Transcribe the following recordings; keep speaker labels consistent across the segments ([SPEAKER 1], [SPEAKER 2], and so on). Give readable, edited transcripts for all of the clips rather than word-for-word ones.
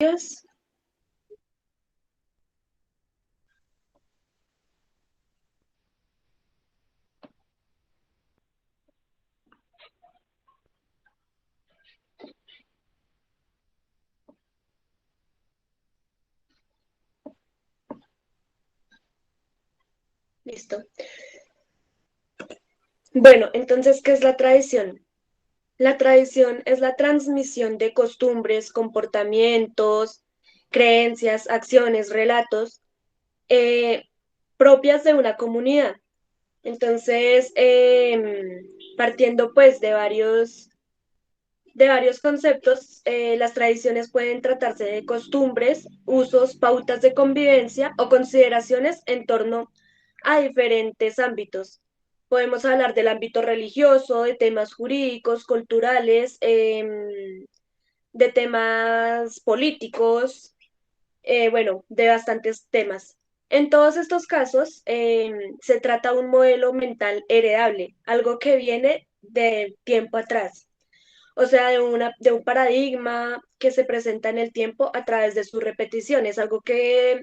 [SPEAKER 1] Días. Listo. Bueno, entonces, ¿qué es la tradición? La tradición es la transmisión de costumbres, comportamientos, creencias, acciones, relatos eh, propias de una comunidad. Entonces, partiendo pues de varios conceptos, las tradiciones pueden tratarse de costumbres, usos, pautas de convivencia o consideraciones en torno a diferentes ámbitos. Podemos hablar del ámbito religioso, de temas jurídicos, culturales, de temas políticos, bueno, de bastantes temas. En todos estos casos, se trata de un modelo mental heredable, algo que viene de tiempo atrás, o sea, de un paradigma que se presenta en el tiempo a través de sus repeticiones, algo que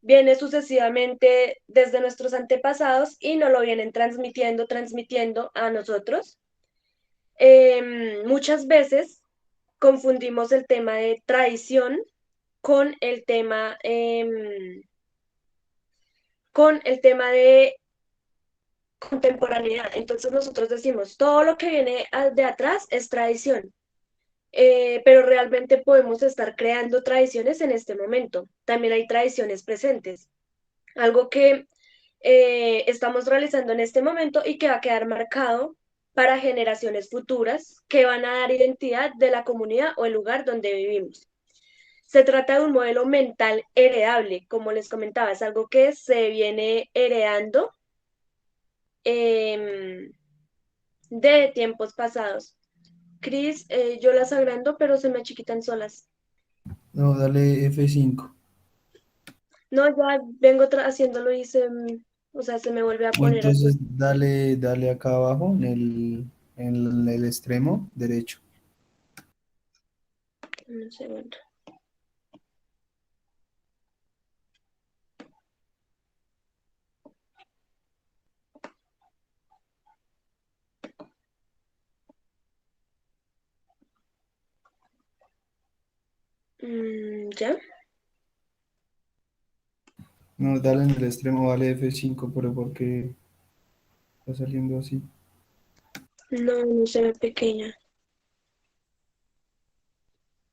[SPEAKER 1] viene sucesivamente desde nuestros antepasados y nos lo vienen transmitiendo a nosotros. Muchas veces confundimos el tema de tradición con el tema, de contemporaneidad. Entonces nosotros decimos, todo lo que viene de atrás es tradición, pero realmente podemos estar creando tradiciones en este momento. También hay tradiciones presentes, algo que estamos realizando en este momento y que va a quedar marcado para generaciones futuras que van a dar identidad de la comunidad o el lugar donde vivimos. Se trata de un modelo mental heredable, como les comentaba, es algo que se viene heredando em, de tiempos pasados. Cris, yo las agrando, pero se me achiquitan solas.
[SPEAKER 2] No, dale F5.
[SPEAKER 1] No, ya vengo haciéndolo y o sea, se me vuelve a
[SPEAKER 2] O
[SPEAKER 1] poner así.
[SPEAKER 2] entonces dale acá abajo en el extremo derecho.
[SPEAKER 1] Un segundo. ¿Ya?
[SPEAKER 2] No, dale en el extremo, dale F5, pero porque está saliendo así.
[SPEAKER 1] No, no se ve pequeña.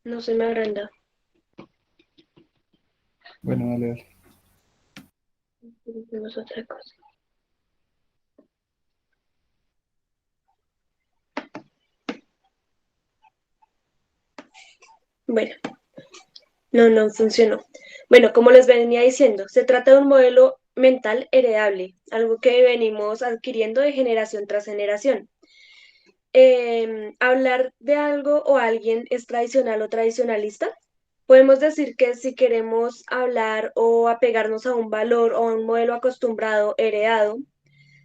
[SPEAKER 1] No se me agranda.
[SPEAKER 2] Bueno, dale.
[SPEAKER 1] Hicimos otra cosa. Bueno, no funcionó. Bueno, como les venía diciendo, se trata de un modelo mental heredable, algo que venimos adquiriendo de generación tras generación. Hablar de algo o alguien es tradicional o tradicionalista. Podemos decir que si queremos hablar o apegarnos a un valor o a un modelo acostumbrado, heredado,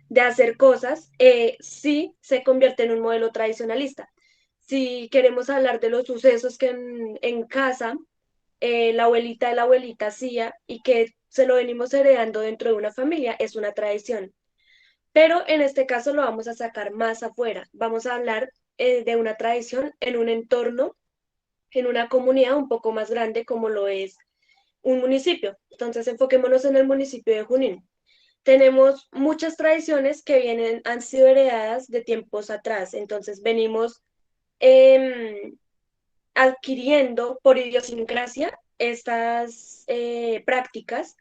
[SPEAKER 1] de hacer cosas, sí se convierte en un modelo tradicionalista. Si queremos hablar de los sucesos que en casa la abuelita de la abuelita hacía y que se lo venimos heredando dentro de una familia, es una tradición. Pero en este caso lo vamos a sacar más afuera. Vamos a hablar de una tradición en un entorno, en una comunidad un poco más grande como lo es un municipio. Entonces enfoquémonos en el municipio de Junín. Tenemos muchas tradiciones que han sido heredadas de tiempos atrás. Entonces venimos em, adquiriendo por idiosincrasia estas prácticas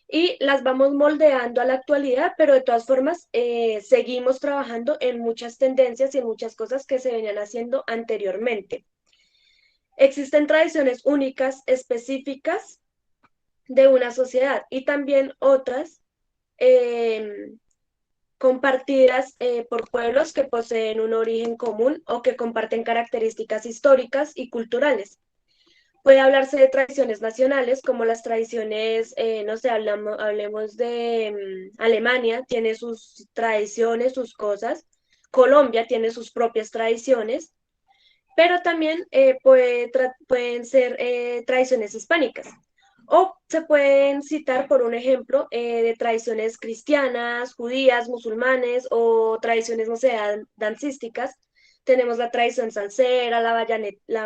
[SPEAKER 1] y las vamos moldeando a la actualidad, pero de todas formas seguimos trabajando en muchas tendencias y en muchas cosas que se venían haciendo anteriormente. Existen tradiciones únicas, específicas de una sociedad y también otras eh, compartidas por pueblos que poseen un origen común o que comparten características históricas y culturales. Puede hablarse de tradiciones nacionales, como las tradiciones, no sé, hablemos de Alemania, tiene sus tradiciones, sus cosas. Colombia tiene sus propias tradiciones. pero también pueden ser tradiciones hispánicas. O se pueden citar, por un ejemplo, de tradiciones cristianas, judías, musulmanes o tradiciones, no sé, dancísticas. Tenemos la tradición salsera, la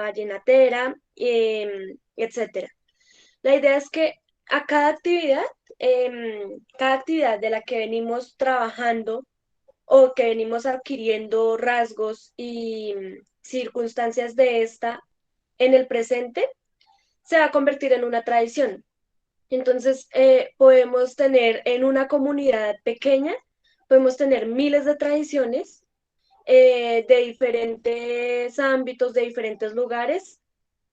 [SPEAKER 1] vallenatera, etcétera. La idea es que a cada actividad de la que venimos trabajando o que venimos adquiriendo rasgos y circunstancias de esta en el presente, se va a convertir en una tradición. Entonces, podemos tener en una comunidad pequeña, podemos tener miles de tradiciones de diferentes ámbitos, de diferentes lugares,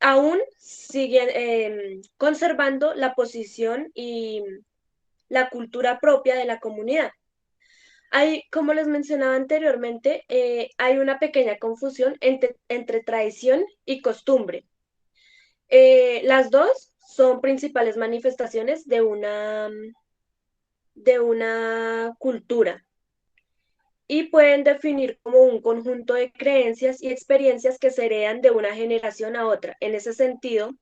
[SPEAKER 1] aún siguen conservando la posición y la cultura propia de la comunidad. Hay, como les mencionaba anteriormente, hay una pequeña confusión entre tradición y costumbre. Las dos son principales manifestaciones de una cultura y pueden definir como un conjunto de creencias y experiencias que se heredan de una generación a otra. En ese sentido,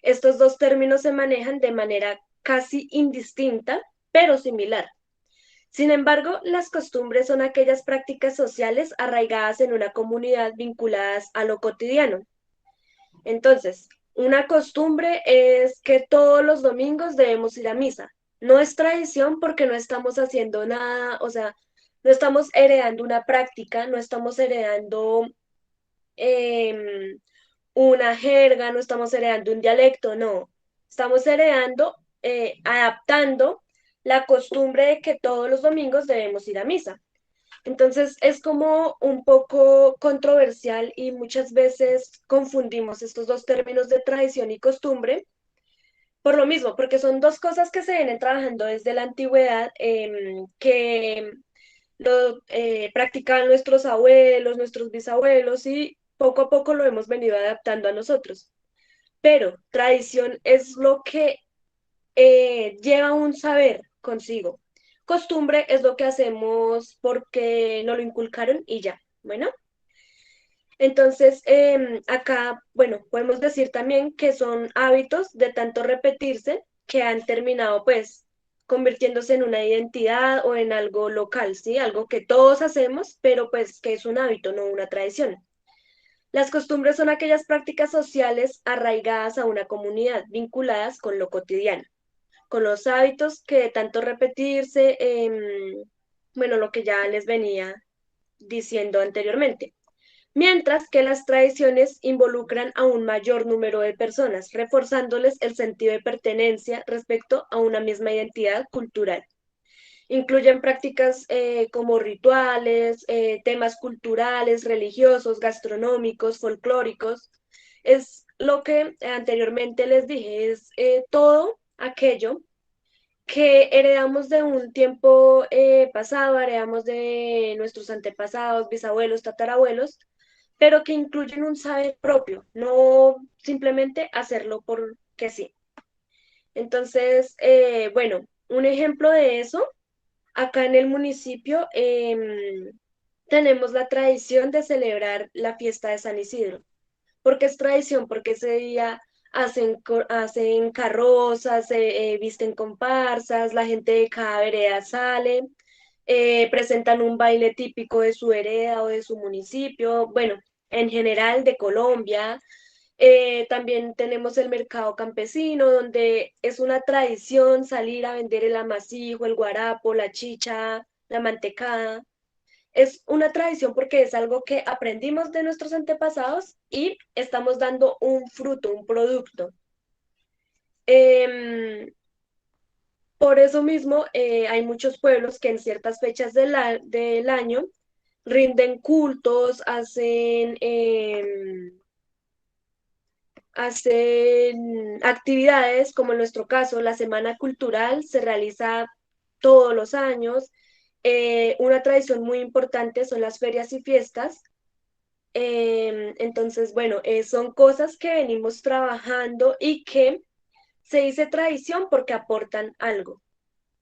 [SPEAKER 1] estos dos términos se manejan de manera casi indistinta, pero similar. Sin embargo, las costumbres son aquellas prácticas sociales arraigadas en una comunidad vinculadas a lo cotidiano. Entonces, una costumbre es que todos los domingos debemos ir a misa. No es tradición porque no estamos haciendo nada, o sea, no estamos heredando una práctica, no estamos heredando em, una jerga, no estamos heredando un dialecto, no. Estamos heredando, adaptando la costumbre de que todos los domingos debemos ir a misa. Entonces es como un poco controversial y muchas veces confundimos estos dos términos de tradición y costumbre por lo mismo, porque son dos cosas que se vienen trabajando desde la antigüedad, que lo practicaban nuestros abuelos, nuestros bisabuelos y poco a poco lo hemos venido adaptando a nosotros. Pero tradición es lo que lleva un saber consigo. Costumbre es lo que hacemos porque nos lo inculcaron y ya. Bueno, entonces acá, bueno, podemos decir también que son hábitos de tanto repetirse que han terminado pues convirtiéndose en una identidad o en algo local, ¿sí? Algo que todos hacemos, pero pues que es un hábito, no una tradición. Las costumbres son aquellas prácticas sociales arraigadas a una comunidad, vinculadas con lo cotidiano, con los hábitos que de tanto repetirse, bueno, lo que ya les venía diciendo anteriormente. Mientras que las tradiciones involucran a un mayor número de personas, reforzándoles el sentido de pertenencia respecto a una misma identidad cultural. Incluyen prácticas como rituales, temas culturales, religiosos, gastronómicos, folclóricos. Es lo que anteriormente les dije, es todo aquello que heredamos de un tiempo pasado, heredamos de nuestros antepasados, bisabuelos, tatarabuelos, pero que incluyen un saber propio, no simplemente hacerlo porque sí. Entonces, bueno, un ejemplo de eso, acá en el municipio tenemos la tradición de celebrar la fiesta de San Isidro. Porque es tradición, porque ese día hacen carrozas, se visten comparsas, la gente de cada vereda sale, presentan un baile típico de su vereda o de su municipio, bueno, en general de Colombia. También tenemos el mercado campesino, donde es una tradición salir a vender el amasijo, el guarapo, la chicha, la mantecada. Es una tradición porque es algo que aprendimos de nuestros antepasados y estamos dando un fruto, un producto. Em, por eso mismo hay muchos pueblos que en ciertas fechas del año rinden cultos, hacen actividades, como en nuestro caso, la Semana Cultural se realiza todos los años. Una tradición muy importante son las ferias y fiestas. Entonces, bueno, son cosas que venimos trabajando y que se dice tradición porque aportan algo,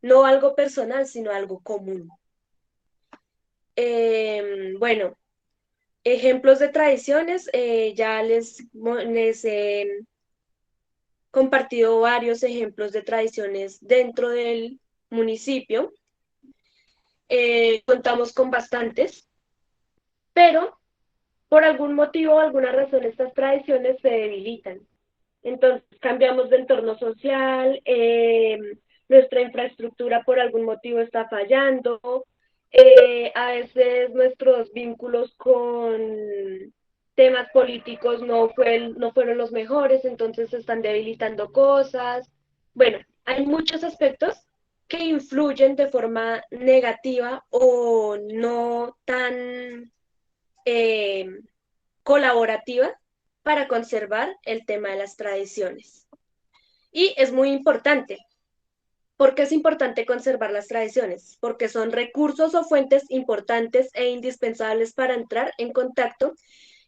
[SPEAKER 1] no algo personal, sino algo común. Bueno, Ejemplos de tradiciones, ya les he compartido varios ejemplos de tradiciones dentro del municipio. Contamos con bastantes, pero por algún motivo o alguna razón estas tradiciones se debilitan. Entonces cambiamos de entorno social, nuestra infraestructura por algún motivo está fallando, a veces nuestros vínculos con temas políticos no fueron los mejores, entonces se están debilitando cosas. Bueno, hay muchos aspectos que influyen de forma negativa o no tan eh, colaborativa para conservar el tema de las tradiciones. Y es muy importante. ¿Por qué es importante conservar las tradiciones? Porque son recursos o fuentes importantes e indispensables para entrar en contacto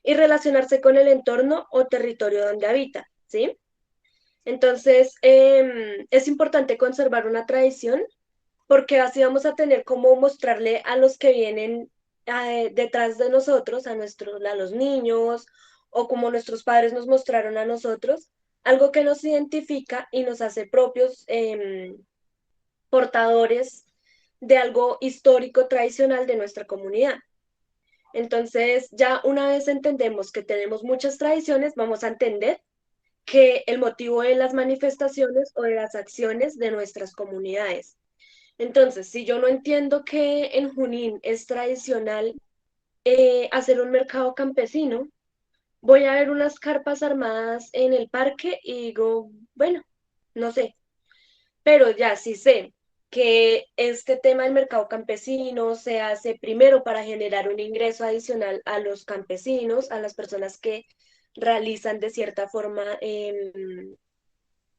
[SPEAKER 1] y relacionarse con el entorno o territorio donde habita, ¿sí? Entonces, es importante conservar una tradición porque así vamos a tener como mostrarle a los que vienen detrás de nosotros, a los niños, o como nuestros padres nos mostraron a nosotros, algo que nos identifica y nos hace propios portadores de algo histórico tradicional de nuestra comunidad. Entonces, ya una vez entendemos que tenemos muchas tradiciones, vamos a entender que el motivo de las manifestaciones o de las acciones de nuestras comunidades. Entonces, si yo no entiendo que en Junín es tradicional hacer un mercado campesino, voy a ver unas carpas armadas en el parque y digo, bueno, no sé, pero ya sí sé que este tema del mercado campesino se hace primero para generar un ingreso adicional a los campesinos, a las personas que realizan de cierta forma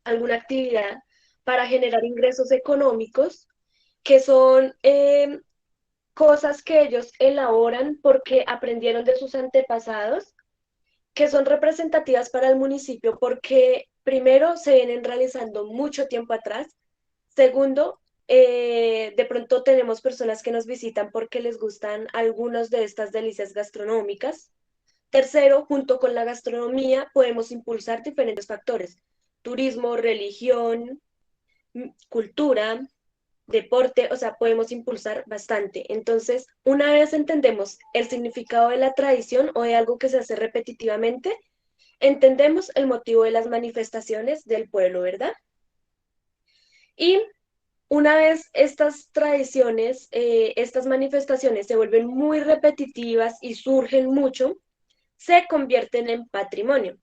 [SPEAKER 1] alguna actividad para generar ingresos económicos, que son cosas que ellos elaboran porque aprendieron de sus antepasados, que son representativas para el municipio porque primero se vienen realizando mucho tiempo atrás, segundo, de pronto tenemos personas que nos visitan porque les gustan algunas de estas delicias gastronómicas. Tercero, junto con la gastronomía podemos impulsar diferentes factores, turismo, religión, cultura, deporte, o sea, podemos impulsar bastante. Entonces, una vez entendemos el significado de la tradición o de algo que se hace repetitivamente, entendemos el motivo de las manifestaciones del pueblo, ¿verdad? Y una vez estas tradiciones, estas manifestaciones se vuelven muy repetitivas y surgen mucho, se convierten en patrimonio.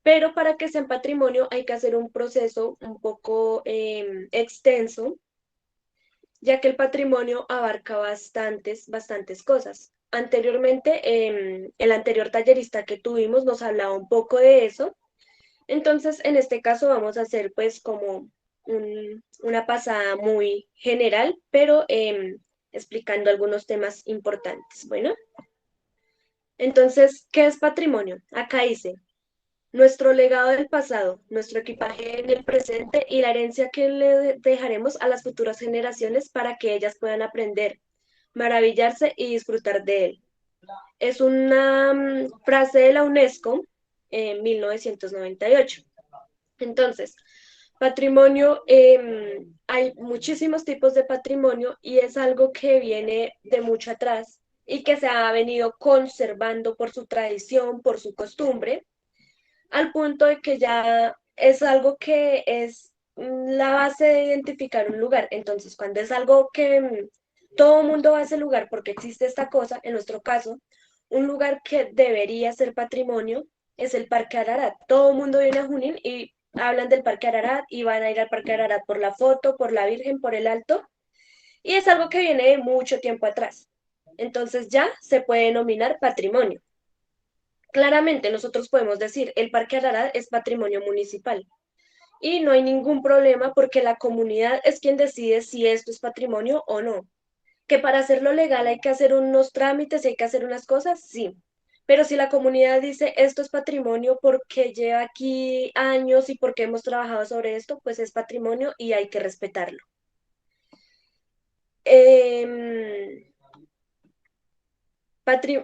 [SPEAKER 1] Pero para que sean patrimonio hay que hacer un proceso un poco extenso, ya que el patrimonio abarca bastantes cosas. Anteriormente, el anterior tallerista que tuvimos nos hablaba un poco de eso. Entonces, en este caso vamos a hacer pues como una pasada muy general, pero explicando algunos temas importantes. Bueno, entonces, ¿qué es patrimonio? Acá dice, nuestro legado del pasado, nuestro equipaje en el presente y la herencia que le dejaremos a las futuras generaciones para que ellas puedan aprender, maravillarse y disfrutar de él. Es una frase de la UNESCO en 1998. Entonces, patrimonio, hay muchísimos tipos de patrimonio y es algo que viene de mucho atrás y que se ha venido conservando por su tradición, por su costumbre, al punto de que ya es algo que es la base de identificar un lugar. Entonces, cuando es algo que todo el mundo va a ese lugar porque existe esta cosa, en nuestro caso, un lugar que debería ser patrimonio es el Parque Ararat. Todo el mundo viene a Junín y hablan del Parque Ararat y van a ir al Parque Ararat por la foto, por la Virgen, por el Alto, y es algo que viene de mucho tiempo atrás. Entonces ya se puede denominar patrimonio. Claramente nosotros podemos decir el Parque Ararat es patrimonio municipal y no hay ningún problema porque la comunidad es quien decide si esto es patrimonio o no. Que para hacerlo legal hay que hacer unos trámites y hay que hacer unas cosas, sí. Pero si la comunidad dice esto es patrimonio porque lleva aquí años y porque hemos trabajado sobre esto, pues es patrimonio y hay que respetarlo. Eh,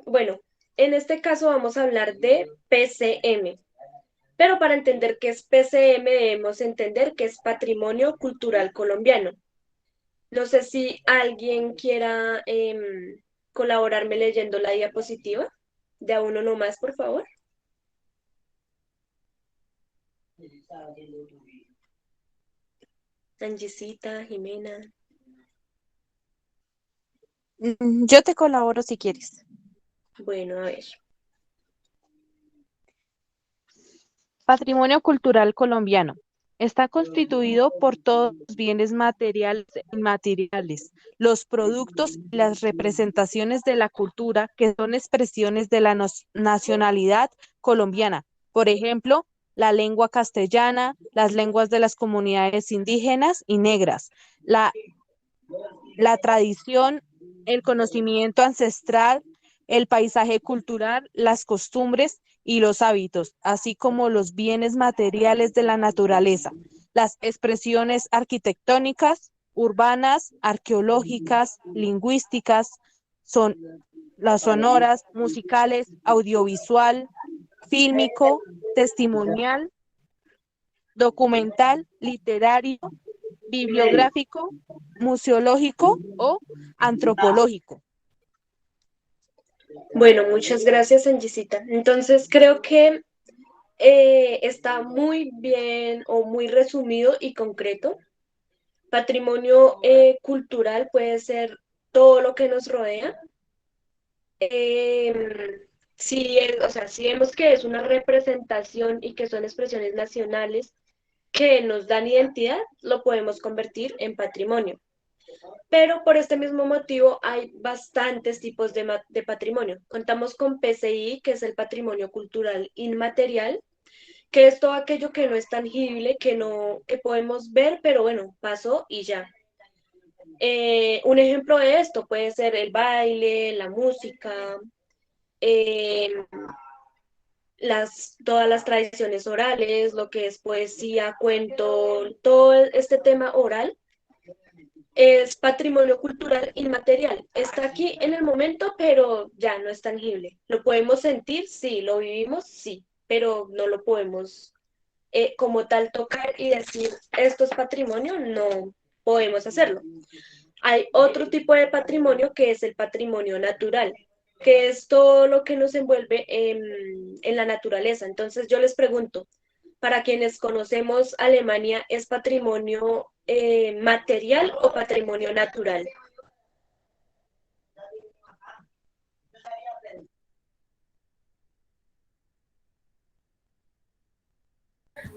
[SPEAKER 1] bueno, En este caso vamos a hablar de PCM, pero para entender qué es PCM debemos entender que es Patrimonio Cultural Colombiano. No sé si alguien quiera colaborarme leyendo la diapositiva. De a uno nomás, por favor. Angisita, Jimena.
[SPEAKER 3] Yo te colaboro si quieres.
[SPEAKER 1] Bueno, a ver.
[SPEAKER 3] Patrimonio cultural colombiano. Está constituido por todos los bienes materiales e inmateriales, los productos y las representaciones de la cultura que son expresiones de la nacionalidad colombiana. Por ejemplo, la lengua castellana, las lenguas de las comunidades indígenas y negras, la la tradición, el conocimiento ancestral, el paisaje cultural, las costumbres y los hábitos, así como los bienes materiales de la naturaleza, las expresiones arquitectónicas, urbanas, arqueológicas, lingüísticas, son las sonoras, musicales, audiovisual, fílmico, testimonial, documental, literario, bibliográfico, museológico o antropológico.
[SPEAKER 1] Bueno, muchas gracias, Angisita. Entonces, creo que está muy bien o muy resumido y concreto. Patrimonio cultural puede ser todo lo que nos rodea. O sea, si vemos que es una representación y que son expresiones nacionales que nos dan identidad, lo podemos convertir en patrimonio. Pero por este mismo motivo hay bastantes tipos de patrimonio. Contamos con PCI, que es el patrimonio cultural inmaterial, que es todo aquello que no es tangible, que podemos ver, pero bueno, pasó y ya. Un ejemplo de esto puede ser el baile, la música, eh, todas las tradiciones orales, lo que es poesía, cuento, todo este tema oral es patrimonio cultural inmaterial. Está aquí en el momento, pero ya no es tangible. ¿Lo podemos sentir? Sí. ¿Lo vivimos? Sí, pero no lo podemos como tal tocar y decir esto es patrimonio, no podemos hacerlo. Hay otro tipo de patrimonio que es el patrimonio natural, que es todo lo que nos envuelve en la naturaleza. Entonces yo les pregunto, para quienes conocemos Alemania, ¿es patrimonio material o patrimonio natural?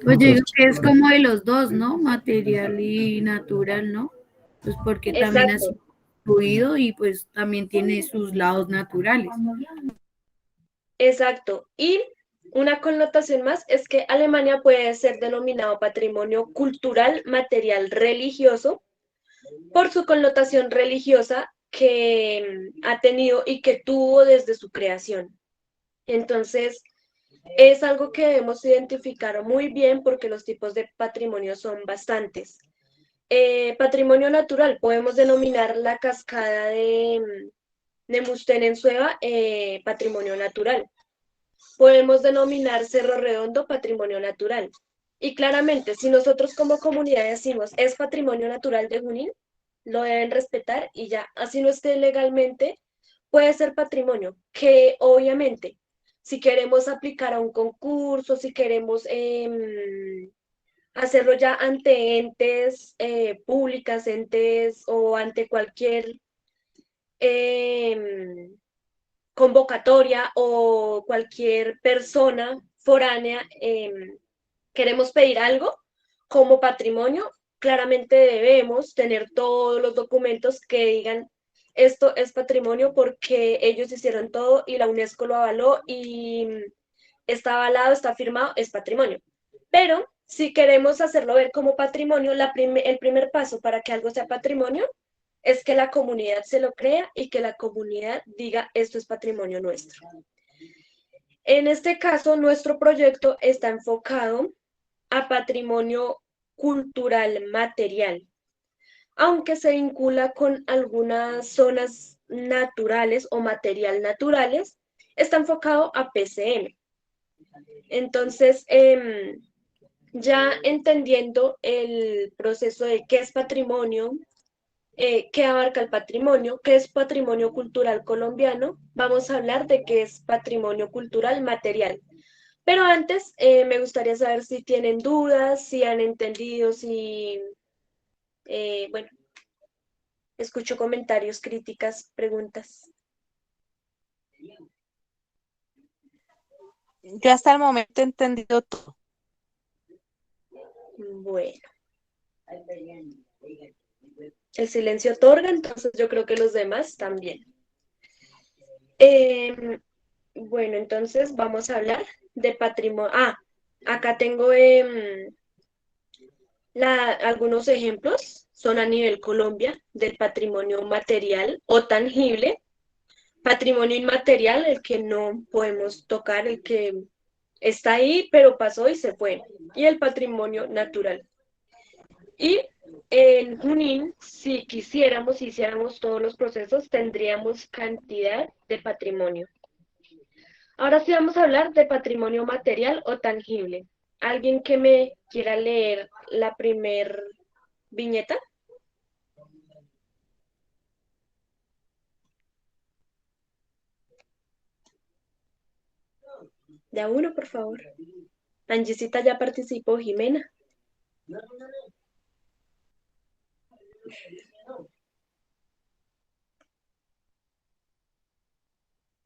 [SPEAKER 4] Pues yo digo que es como de los dos, ¿no? Material y natural, ¿no? Pues porque también ha
[SPEAKER 1] Exacto,
[SPEAKER 4] sido construido y pues también tiene sus lados naturales.
[SPEAKER 1] exacto. Y una connotación más es que Alemania puede ser denominado patrimonio cultural, material, religioso, por su connotación religiosa que ha tenido y que tuvo desde su creación. Entonces, es algo que debemos identificar muy bien porque los tipos de patrimonio son bastantes. Patrimonio natural, podemos denominar la cascada de Mustén en Sueva patrimonio natural. Podemos denominar Cerro Redondo patrimonio natural. Y claramente, si nosotros como comunidad decimos es patrimonio natural de Junín, lo deben respetar y ya, así no esté legalmente, puede ser patrimonio, que obviamente, si queremos aplicar a un concurso, si queremos hacerlo ya ante entes públicas, entes o ante cualquier eh, convocatoria o cualquier persona foránea, queremos pedir algo como patrimonio, claramente debemos tener todos los documentos que digan esto es patrimonio porque ellos hicieron todo y la UNESCO lo avaló y está avalado, está firmado, es patrimonio. Pero si queremos hacerlo ver como patrimonio, el primer paso para que algo sea patrimonio es que la comunidad se lo crea y que la comunidad diga esto es patrimonio nuestro. En este caso, nuestro proyecto está enfocado a patrimonio cultural material, aunque se vincula con algunas zonas naturales o material naturales, está enfocado a PCM. Entonces, ya entendiendo el proceso de qué es patrimonio, qué abarca el patrimonio, qué es patrimonio cultural colombiano, vamos a hablar de qué es patrimonio cultural material. Pero antes me gustaría saber si tienen dudas, si han entendido, si, bueno, escucho comentarios, críticas, preguntas.
[SPEAKER 3] Yo hasta el momento he entendido todo.
[SPEAKER 1] Bueno, el silencio otorga, entonces yo creo que los demás también. Bueno, entonces vamos a hablar de patrimonio. Ah, acá tengo algunos ejemplos, son a nivel Colombia, del patrimonio material o tangible, patrimonio inmaterial, el que no podemos tocar, el que está ahí, pero pasó y se fue, y el patrimonio natural. Y en Junín, si quisiéramos, hiciéramos todos los procesos, tendríamos cantidad de patrimonio. Ahora sí vamos a hablar de patrimonio material o tangible. ¿Alguien que me quiera leer la primer viñeta? De a uno, por favor. Angisita ya participó, Jimena.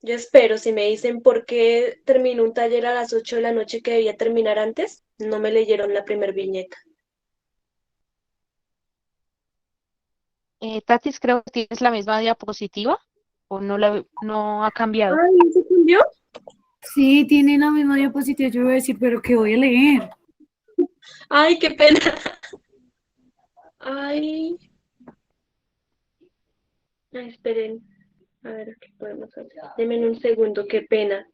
[SPEAKER 1] Yo espero, si me dicen por qué terminó un taller a las 8 de la noche que debía terminar antes, no me leyeron la primer viñeta.
[SPEAKER 3] Tatis, creo que tienes la misma diapositiva o no ha cambiado.
[SPEAKER 1] Ay, ¿se cambió?
[SPEAKER 4] Sí, tiene la misma diapositiva, yo voy a decir, pero ¿qué voy a leer?
[SPEAKER 1] Ay, qué pena. Ay, ay, esperen. A ver, ¿qué podemos hacer? Denme un segundo, qué pena.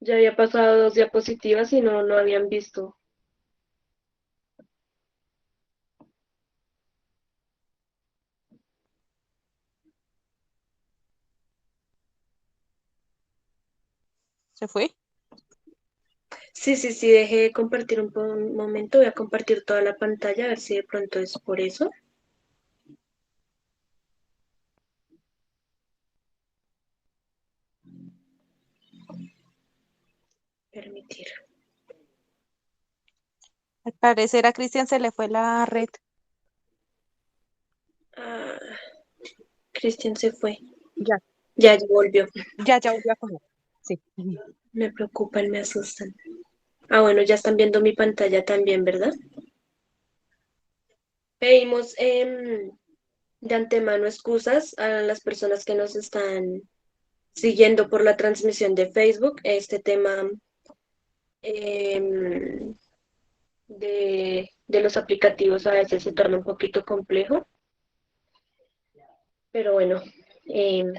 [SPEAKER 1] Ya había pasado 2 diapositivas y no habían visto.
[SPEAKER 3] ¿Se fue?
[SPEAKER 1] Sí, sí, sí, dejé de compartir un momento. Voy a compartir toda la pantalla, a ver si de pronto es por eso. Permitir.
[SPEAKER 3] Al parecer a Cristian se le fue la red.
[SPEAKER 1] Ah, Cristian se fue.
[SPEAKER 3] Ya,
[SPEAKER 1] Ya volvió.
[SPEAKER 3] ya volvió a coger. Sí.
[SPEAKER 1] Me preocupan, me asustan. Ah, bueno, ya están viendo mi pantalla también, ¿verdad? Pedimos de antemano excusas a las personas que nos están siguiendo por la transmisión de Facebook. Este tema em, de los aplicativos a veces se torna un poquito complejo, pero bueno, em,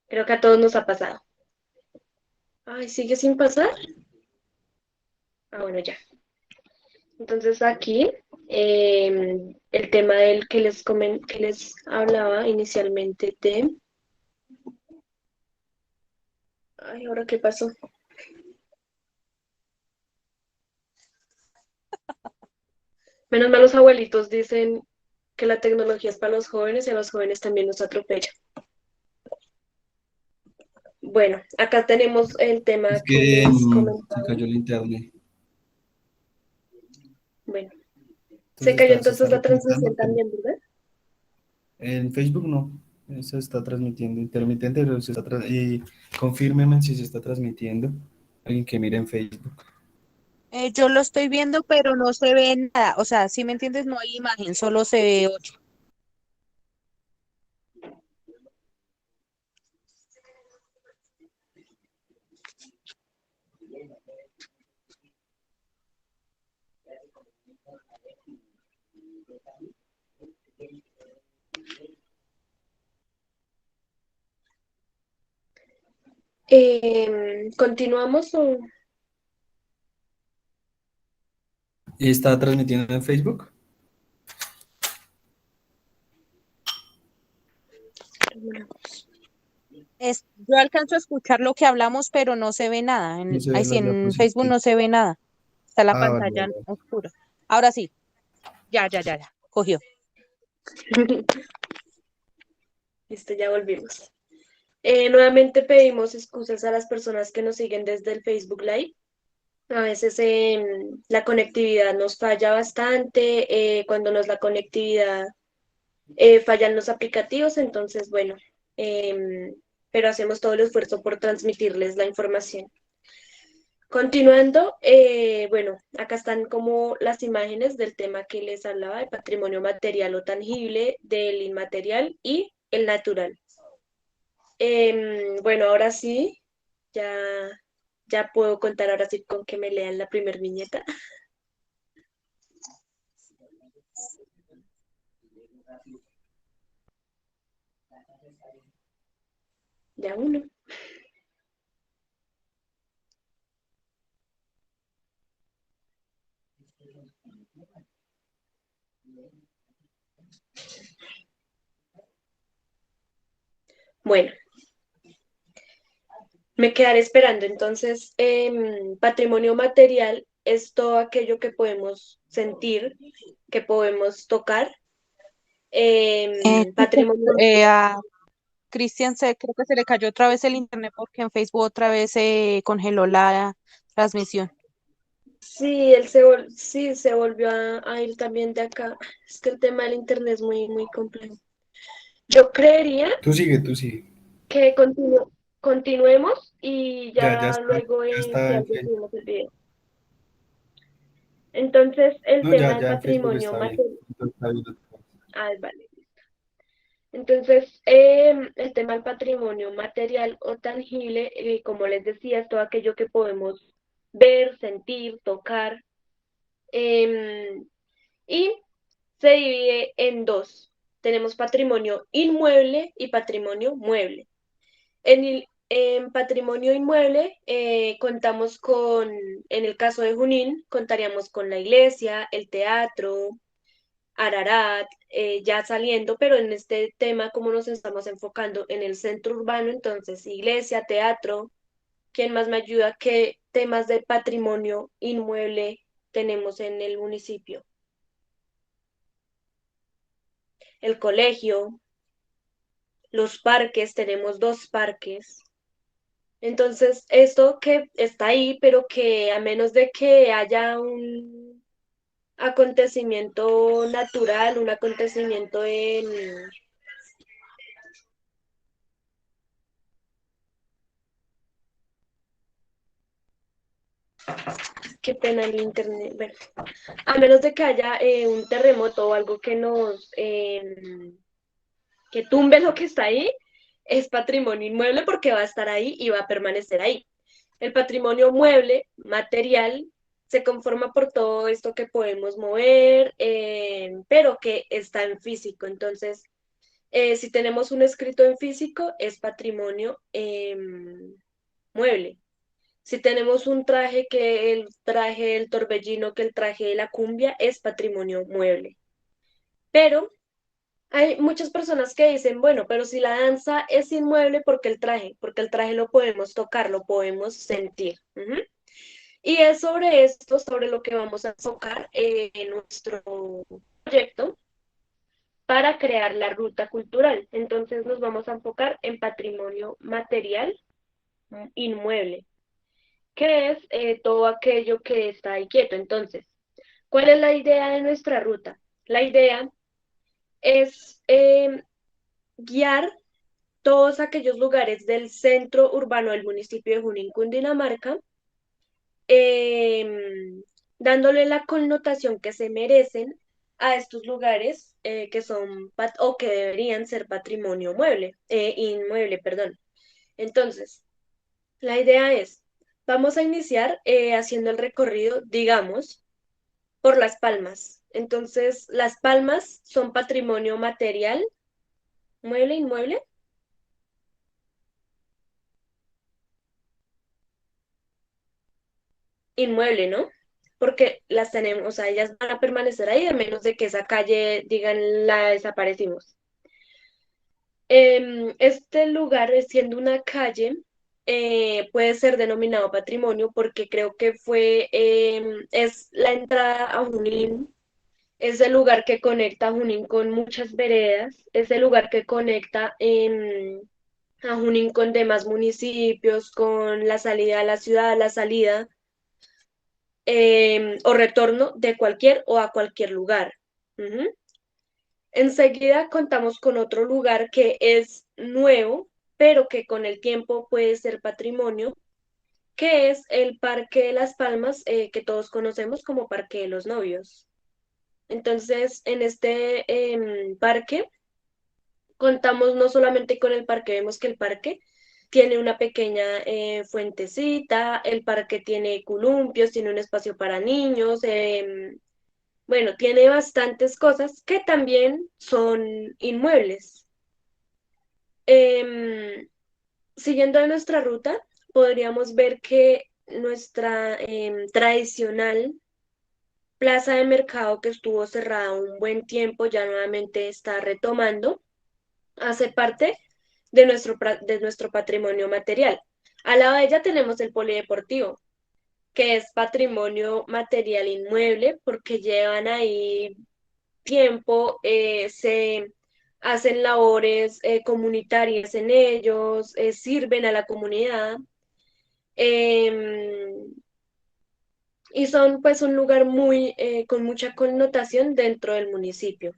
[SPEAKER 1] creo que a todos nos ha pasado. Ay, ¿sigue sin pasar? Ah, bueno, ya. Entonces aquí el tema del que les hablaba inicialmente de... Ay, ¿ahora qué pasó? Menos mal los abuelitos dicen que la tecnología es para los jóvenes y a los jóvenes también nos atropella. Bueno, acá tenemos el tema
[SPEAKER 2] Es
[SPEAKER 1] que
[SPEAKER 2] que
[SPEAKER 1] les
[SPEAKER 2] se
[SPEAKER 1] comentaba.
[SPEAKER 2] cayó el internet.
[SPEAKER 1] Bueno, se
[SPEAKER 2] Entonces
[SPEAKER 1] cayó
[SPEAKER 2] se está
[SPEAKER 1] entonces la
[SPEAKER 2] reconectando,
[SPEAKER 1] transmisión
[SPEAKER 2] pero
[SPEAKER 1] también, ¿verdad?
[SPEAKER 2] en Facebook no. Se está transmitiendo intermitente, pero y confírmeme si se está transmitiendo. Alguien que mire en Facebook.
[SPEAKER 3] Yo lo estoy viendo, pero no se ve nada. O sea, si me entiendes, no hay imagen, solo se ve 8.
[SPEAKER 1] ¿Continuamos o...?
[SPEAKER 2] ¿Y está transmitiendo en Facebook?
[SPEAKER 3] Yo alcanzo a escuchar lo que hablamos, pero no se ve nada.
[SPEAKER 2] No se
[SPEAKER 3] Ay,
[SPEAKER 2] ven
[SPEAKER 3] sí,
[SPEAKER 2] las
[SPEAKER 3] en Facebook
[SPEAKER 2] diapositivas.
[SPEAKER 3] no se ve nada. Está la
[SPEAKER 2] Ah, vale,
[SPEAKER 3] pantalla
[SPEAKER 2] vale, vale.
[SPEAKER 3] oscura. Ahora sí, ya. Cogió.
[SPEAKER 1] Listo, ya volvimos. Nuevamente pedimos excusas a las personas que nos siguen desde el Facebook Live. A veces la conectividad nos falla bastante, cuando nos la conectividad fallan los aplicativos, entonces bueno, em, pero hacemos todo el esfuerzo por transmitirles la información. Continuando, bueno, acá están como las imágenes del tema que les hablaba, de patrimonio material o tangible, del inmaterial y el natural. Bueno, ahora sí, ya, ya puedo contar ahora sí con que me lean la primer viñeta. Ya uno. Bueno, me quedaré esperando. Entonces, patrimonio material es todo aquello que podemos sentir, que podemos tocar.
[SPEAKER 3] Cristian,
[SPEAKER 1] Patrimonio,
[SPEAKER 3] a Cristian creo que se le cayó otra vez el internet porque en Facebook otra vez se congeló la transmisión.
[SPEAKER 1] sí, sí, se volvió a ir también de acá. Es que el tema del internet es muy, muy complejo. Yo creería
[SPEAKER 2] Tú sigue.
[SPEAKER 1] que continuemos y ya luego
[SPEAKER 2] Ya está
[SPEAKER 1] si
[SPEAKER 2] en
[SPEAKER 1] algo
[SPEAKER 2] Facebook.
[SPEAKER 1] subimos el video. Entonces, el
[SPEAKER 2] No,
[SPEAKER 1] tema del
[SPEAKER 2] ya en Facebook
[SPEAKER 1] patrimonio
[SPEAKER 2] está bien.
[SPEAKER 1] material.
[SPEAKER 2] Entonces, está bien.
[SPEAKER 1] Ah, vale. Entonces, el tema del patrimonio material o tangible, como les decía, es todo aquello que podemos ver, sentir, tocar, em, y se divide en dos. Tenemos patrimonio inmueble y patrimonio mueble. En patrimonio inmueble contamos con, en el caso de Junín, contaríamos con la iglesia, el teatro, Ararat, ya saliendo, pero en este tema, como nos estamos enfocando en el centro urbano, entonces iglesia, teatro, ¿quién más me ayuda? ¿Qué temas de patrimonio inmueble tenemos en el municipio? El colegio, los parques, tenemos dos parques. Entonces, esto que está ahí, pero que a menos de que haya un acontecimiento natural, un acontecimiento en... Qué pena el internet. Bueno, a menos de que haya un terremoto o algo que que tumbe lo que está ahí, es patrimonio inmueble porque va a estar ahí y va a permanecer ahí. El patrimonio mueble, material, se conforma por todo esto que podemos mover, pero que está en físico. Entonces, si tenemos un escrito en físico, es patrimonio mueble. Si tenemos un traje, que el traje del torbellino, que el traje de la cumbia, es patrimonio mueble. Pero hay muchas personas que dicen, bueno, pero si la danza es inmueble, ¿por qué el traje? Porque el traje lo podemos tocar, lo podemos sentir. Ujú. Y es sobre esto, sobre lo que vamos a enfocar en nuestro proyecto para crear la ruta cultural. Entonces nos vamos a enfocar en patrimonio material inmueble, que es todo aquello que está ahí quieto. Entonces, ¿cuál es la idea de nuestra ruta? La idea es guiar todos aquellos lugares del centro urbano del municipio de Junín, Cundinamarca, dándole la connotación que se merecen a estos lugares que son o que deberían ser patrimonio inmueble, perdón. Entonces, la idea es, vamos a iniciar haciendo el recorrido, digamos, por Las Palmas. Entonces, Las Palmas son patrimonio material, mueble, inmueble. Inmueble, ¿no? Porque las tenemos, o sea, ellas van a permanecer ahí a menos de que esa calle, digan, la desaparecimos. Este lugar, siendo una calle, puede ser denominado patrimonio porque creo que es la entrada a Junín, es el lugar que conecta a Junín con muchas veredas, es el lugar que conecta a Junín con demás municipios, con la salida a la ciudad, la salida o retorno de cualquier o a cualquier lugar. Ujú. Enseguida contamos con otro lugar que es nuevo, pero que con el tiempo puede ser patrimonio, que es el Parque de las Palmas, que todos conocemos como Parque de los Novios. Entonces, en este parque contamos no solamente con el parque, vemos que el parque tiene una pequeña fuentecita, el parque tiene columpios, tiene un espacio para niños, bueno, tiene bastantes cosas que también son inmuebles. Em, Siguiendo de nuestra ruta, podríamos ver que nuestra tradicional plaza de mercado que estuvo cerrada un buen tiempo ya nuevamente está retomando, hace parte de nuestro patrimonio material. Al lado de ella tenemos el polideportivo, que es patrimonio material inmueble porque llevan ahí tiempo, se hacen labores comunitarias en ellos, sirven a la comunidad, em, y son pues un lugar muy con mucha connotación dentro del municipio.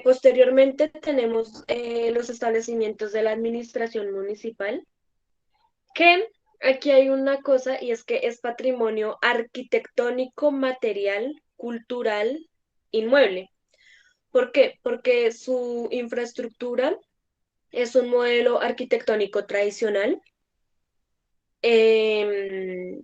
[SPEAKER 1] Posteriormente tenemos los establecimientos de la administración municipal, que aquí hay una cosa y es que es patrimonio arquitectónico, material, cultural, inmueble. ¿Por qué? Porque su infraestructura es un modelo arquitectónico tradicional, em,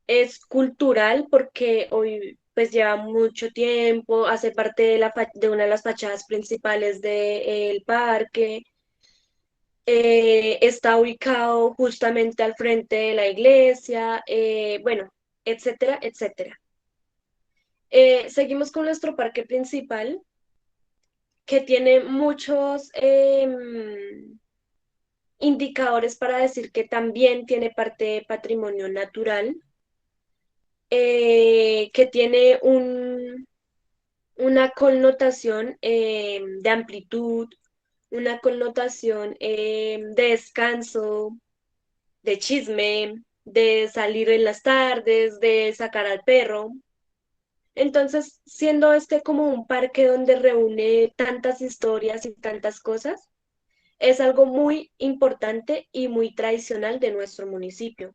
[SPEAKER 1] es cultural porque hoy pues lleva mucho tiempo, hace parte de una de las fachadas principales del parque, está ubicado justamente al frente de la iglesia, bueno, etcétera, etcétera. Seguimos con nuestro parque principal, que tiene muchos indicadores para decir que también tiene parte de patrimonio natural, que tiene una connotación de amplitud, una connotación de descanso, de chisme, de salir en las tardes, de sacar al perro. Entonces, siendo este como un parque donde reúne tantas historias y tantas cosas, es algo muy importante y muy tradicional de nuestro municipio.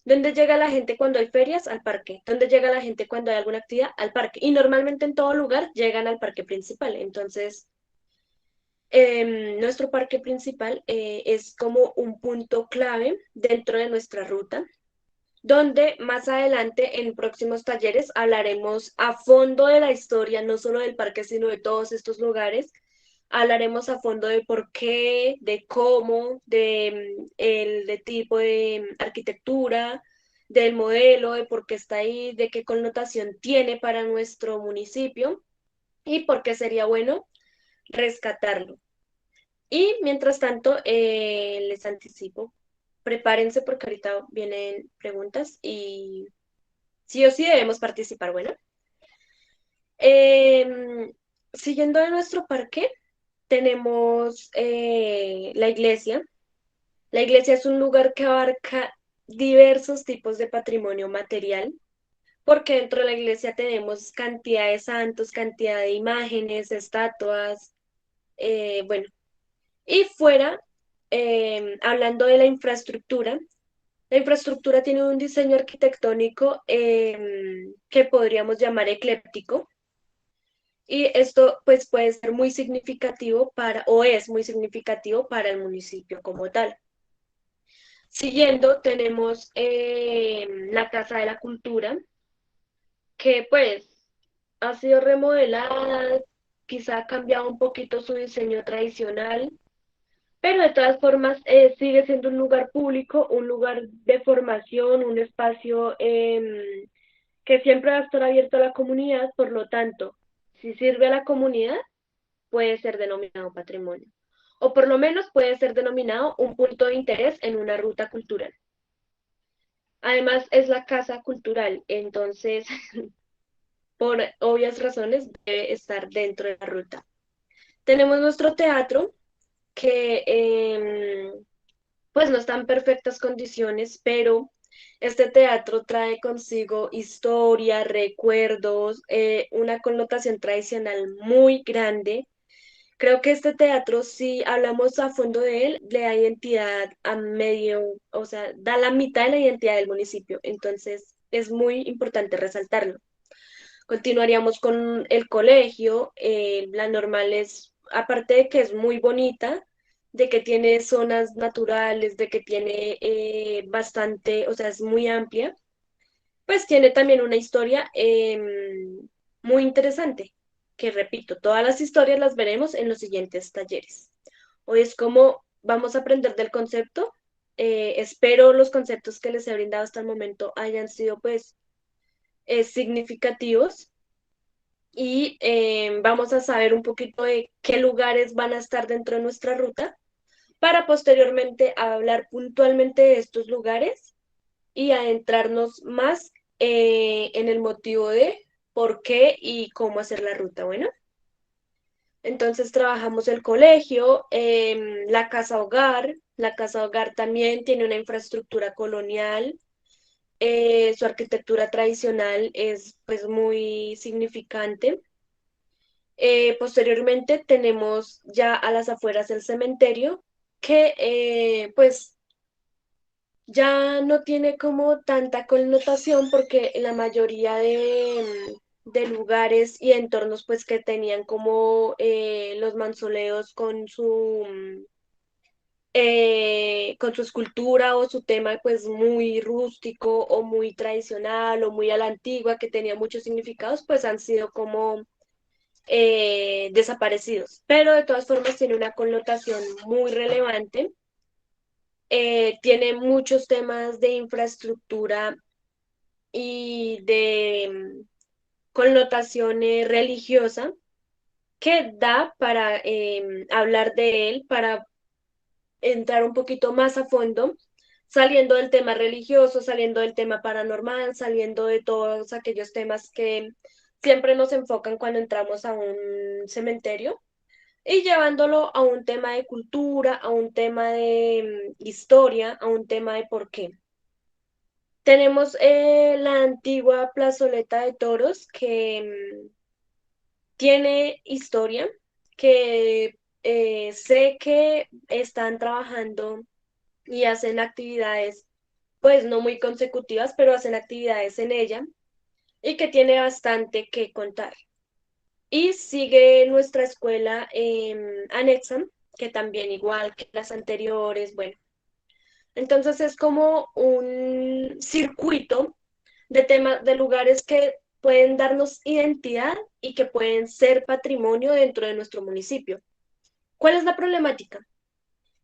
[SPEAKER 1] ¿Dónde llega la gente cuando hay ferias? Al parque. ¿Dónde llega la gente cuando hay alguna actividad? Al parque. Y normalmente en todo lugar llegan al parque principal. Entonces, nuestro parque principal es como un punto clave dentro de nuestra ruta, donde más adelante en próximos talleres hablaremos a fondo de la historia, no solo del parque, sino de todos estos lugares. Hablaremos a fondo de por qué, de cómo, de tipo de arquitectura, del modelo, de por qué está ahí, de qué connotación tiene para nuestro municipio y por qué sería bueno rescatarlo. Y mientras tanto, les anticipo, prepárense porque ahorita vienen preguntas y sí o sí debemos participar. Bueno, Em, siguiendo de nuestro parque, tenemos la iglesia. La iglesia es un lugar que abarca diversos tipos de patrimonio material, porque dentro de la iglesia tenemos cantidad de santos, cantidad de imágenes, estatuas, bueno, y fuera, hablando de la infraestructura tiene un diseño arquitectónico que podríamos llamar ecléptico. Y esto pues puede ser muy significativo o es muy significativo para el municipio como tal. Siguiendo, tenemos la Casa de la Cultura, que pues ha sido remodelada, quizá ha cambiado un poquito su diseño tradicional, pero de todas formas sigue siendo un lugar público, un lugar de formación, un espacio que siempre va a estar abierto a la comunidad, por lo tanto, si sirve a la comunidad, puede ser denominado patrimonio. o por lo menos puede ser denominado un punto de interés en una ruta cultural. Además, es la casa cultural, entonces, por obvias razones, debe estar dentro de la ruta. Tenemos nuestro teatro, que pues no está en perfectas condiciones, pero este teatro trae consigo historia, recuerdos, una connotación tradicional muy grande. Creo que este teatro, si hablamos a fondo de él, le da identidad a medio, o sea, da la mitad de la identidad del municipio. Entonces, es muy importante resaltarlo. Continuaríamos con el colegio. La normal es, aparte de que es muy bonita, de que tiene zonas naturales, de que tiene bastante, o sea, es muy amplia, pues tiene también una historia muy interesante, que repito, todas las historias las veremos en los siguientes talleres. Hoy es como vamos a aprender del concepto. Espero los conceptos que les he brindado hasta el momento hayan sido pues significativos y vamos a saber un poquito de qué lugares van a estar dentro de nuestra ruta para posteriormente hablar puntualmente de estos lugares y adentrarnos más en el motivo de por qué y cómo hacer la ruta. Bueno, entonces trabajamos el colegio, la casa hogar. La casa hogar también tiene una infraestructura colonial. Su arquitectura tradicional es pues muy significante. Posteriormente tenemos ya a las afueras el cementerio, que pues ya no tiene como tanta connotación porque la mayoría de lugares y entornos pues que tenían como los mausoleos con su escultura o su tema pues muy rústico o muy tradicional o muy a la antigua que tenía muchos significados, pues han sido como desaparecidos, pero de todas formas tiene una connotación muy relevante. Tiene muchos temas de infraestructura y de connotación religiosa que da para hablar de él, para entrar un poquito más a fondo, saliendo del tema religioso, saliendo del tema paranormal, saliendo de todos aquellos temas que siempre nos enfocan cuando entramos a un cementerio y llevándolo a un tema de cultura, a un tema de historia, a un tema de por qué. Tenemos la antigua plazoleta de toros que tiene historia, que sé que están trabajando y hacen actividades, pues no muy consecutivas, pero hacen actividades en ella y que tiene bastante que contar. Y sigue nuestra escuela anexa, que también igual que las anteriores, bueno. Entonces es como un circuito de temas, de lugares que pueden darnos identidad y que pueden ser patrimonio dentro de nuestro municipio. ¿Cuál es la problemática?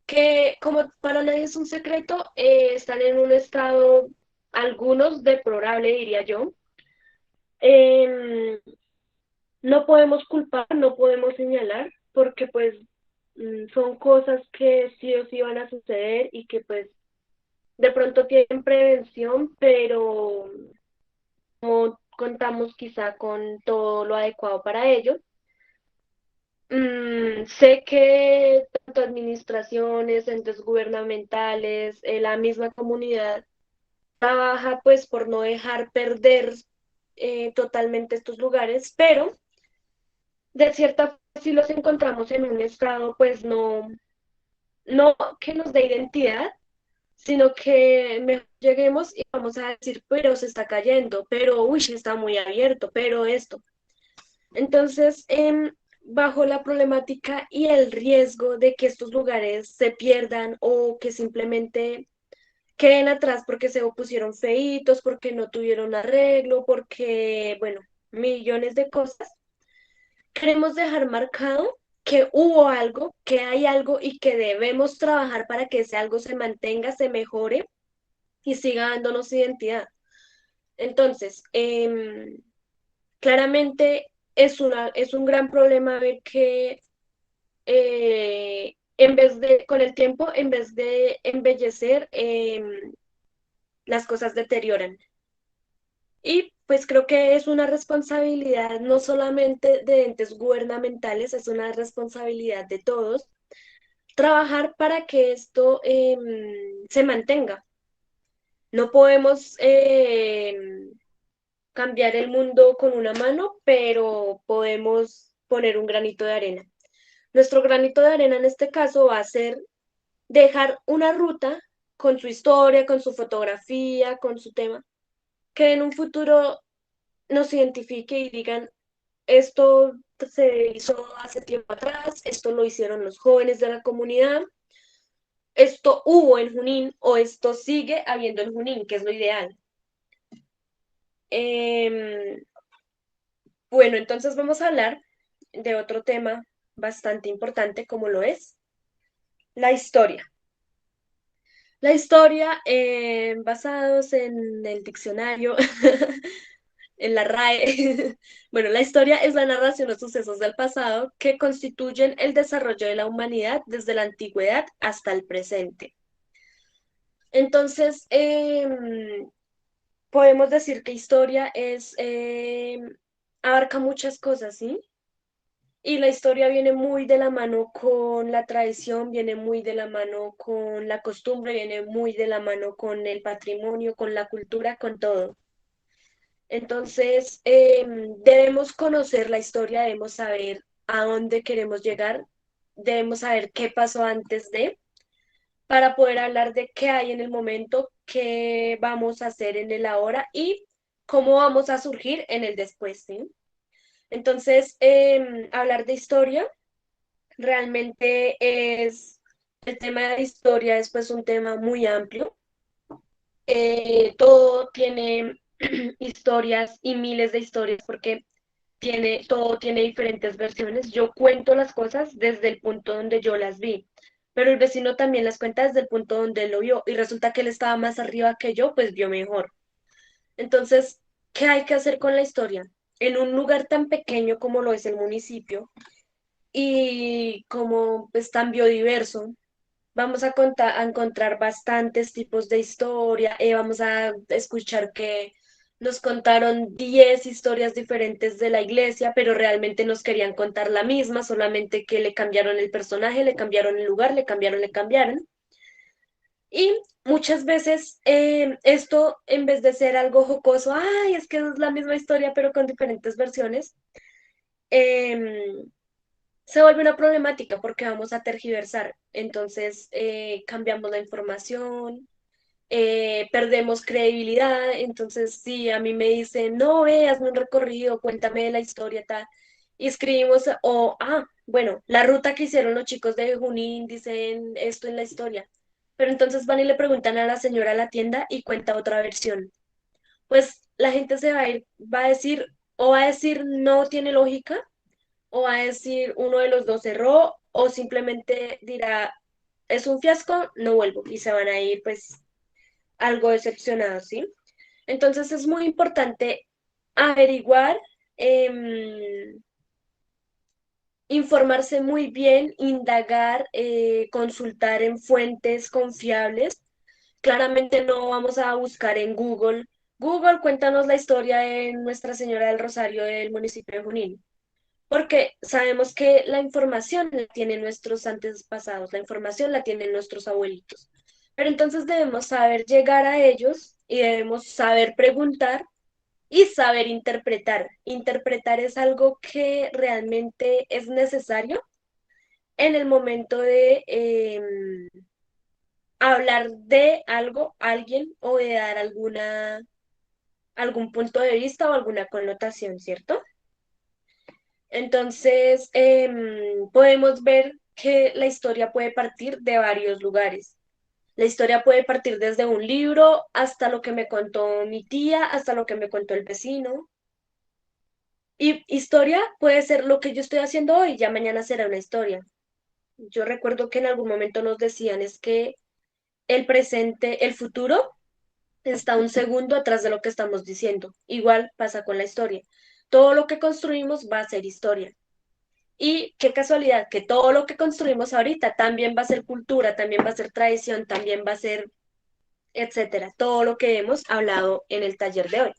[SPEAKER 1] Que como para nadie es un secreto, están en un estado, algunos deplorable, diría yo. Em, no podemos culpar, no podemos señalar, porque pues son cosas que sí o sí van a suceder y que pues de pronto tienen prevención, pero no contamos quizá con todo lo adecuado para ello. Sé que tanto administraciones, entes gubernamentales, la misma comunidad trabaja pues por no dejar perder totalmente estos lugares, pero de cierta forma si los encontramos en un estado pues no que nos dé identidad, sino que mejor lleguemos y vamos a decir, pero se está cayendo, pero uy, está muy abierto, pero esto. Entonces, bajo la problemática y el riesgo de que estos lugares se pierdan o que simplemente queden atrás porque se opusieron feitos, porque no tuvieron arreglo, porque, bueno, millones de cosas, queremos dejar marcado que hubo algo, que hay algo y que debemos trabajar para que ese algo se mantenga, se mejore y siga dándonos identidad. Entonces, claramente es un gran problema ver que con el tiempo, en vez de embellecer, las cosas deterioran. Y pues creo que es una responsabilidad no solamente de entes gubernamentales, es una responsabilidad de todos trabajar para que esto se mantenga. No podemos cambiar el mundo con una mano, pero podemos poner un granito de arena. Nuestro granito de arena en este caso va a ser dejar una ruta con su historia, con su fotografía, con su tema, que en un futuro nos identifique y digan, esto se hizo hace tiempo atrás, esto lo hicieron los jóvenes de la comunidad, esto hubo en Junín o esto sigue habiendo en Junín, que es lo ideal. Em, bueno, entonces vamos a hablar de otro tema bastante importante como lo es la historia. La historia, basados en el diccionario, en la RAE. Bueno, la historia es la narración de sucesos del pasado que constituyen el desarrollo de la humanidad desde la antigüedad hasta el presente. Entonces, podemos decir que historia es, abarca muchas cosas, ¿sí? Y la historia viene muy de la mano con la tradición, viene muy de la mano con la costumbre, viene muy de la mano con el patrimonio, con la cultura, con todo. Entonces, debemos conocer la historia, debemos saber a dónde queremos llegar, debemos saber qué pasó antes de, para poder hablar de qué hay en el momento, qué vamos a hacer en el ahora y cómo vamos a surgir en el después, ¿sí? Entonces, hablar de historia realmente es, el tema de historia es pues un tema muy amplio. Todo tiene historias y miles de historias porque todo tiene diferentes versiones. Yo cuento las cosas desde el punto donde yo las vi, pero el vecino también las cuenta desde el punto donde él lo vio y resulta que él estaba más arriba que yo, pues vio mejor. Entonces, ¿qué hay que hacer con la historia? En un lugar tan pequeño como lo es el municipio y como es tan biodiverso, vamos a encontrar bastantes tipos de historia, vamos a escuchar que nos contaron 10 historias diferentes de la iglesia, pero realmente nos querían contar la misma, solamente que le cambiaron el personaje, le cambiaron el lugar, le cambiaron. Y muchas veces esto, en vez de ser algo jocoso, ay, es que es la misma historia, pero con diferentes versiones, em, se vuelve una problemática porque vamos a tergiversar. Entonces, cambiamos la información, perdemos credibilidad. Entonces, si a mí me dicen, no, hazme un recorrido, cuéntame de la historia, tal, y escribimos, bueno, la ruta que hicieron los chicos de Junín dicen esto en la historia. Pero entonces van y le preguntan a la señora de la tienda y cuenta otra versión. Pues la gente se va a ir, va a decir, o va a decir no tiene lógica, o va a decir uno de los dos erró, o simplemente dirá, es un fiasco, no vuelvo, y se van a ir pues algo decepcionados, ¿sí? Entonces es muy importante averiguar, informarse muy bien, indagar, consultar en fuentes confiables. Claramente no vamos a buscar en Google. Google, cuéntanos la historia de Nuestra Señora del Rosario del municipio de Junín, porque sabemos que la información la tienen nuestros antepasados, la información la tienen nuestros abuelitos. Pero entonces debemos saber llegar a ellos y debemos saber preguntar y saber interpretar. Interpretar es algo que realmente es necesario en el momento de hablar de algo, alguien o de dar algún punto de vista o alguna connotación, ¿cierto? Entonces, podemos ver que la historia puede partir de varios lugares. La historia puede partir desde un libro hasta lo que me contó mi tía, hasta lo que me contó el vecino. Y historia puede ser lo que yo estoy haciendo hoy, ya mañana será una historia. Yo recuerdo que en algún momento nos decían es que el presente, el futuro está un segundo atrás de lo que estamos diciendo. Igual pasa con la historia. Todo lo que construimos va a ser historia. Y qué casualidad que todo lo que construimos ahorita también va a ser cultura, también va a ser tradición, también va a ser, etcétera, todo lo que hemos hablado en el taller de hoy.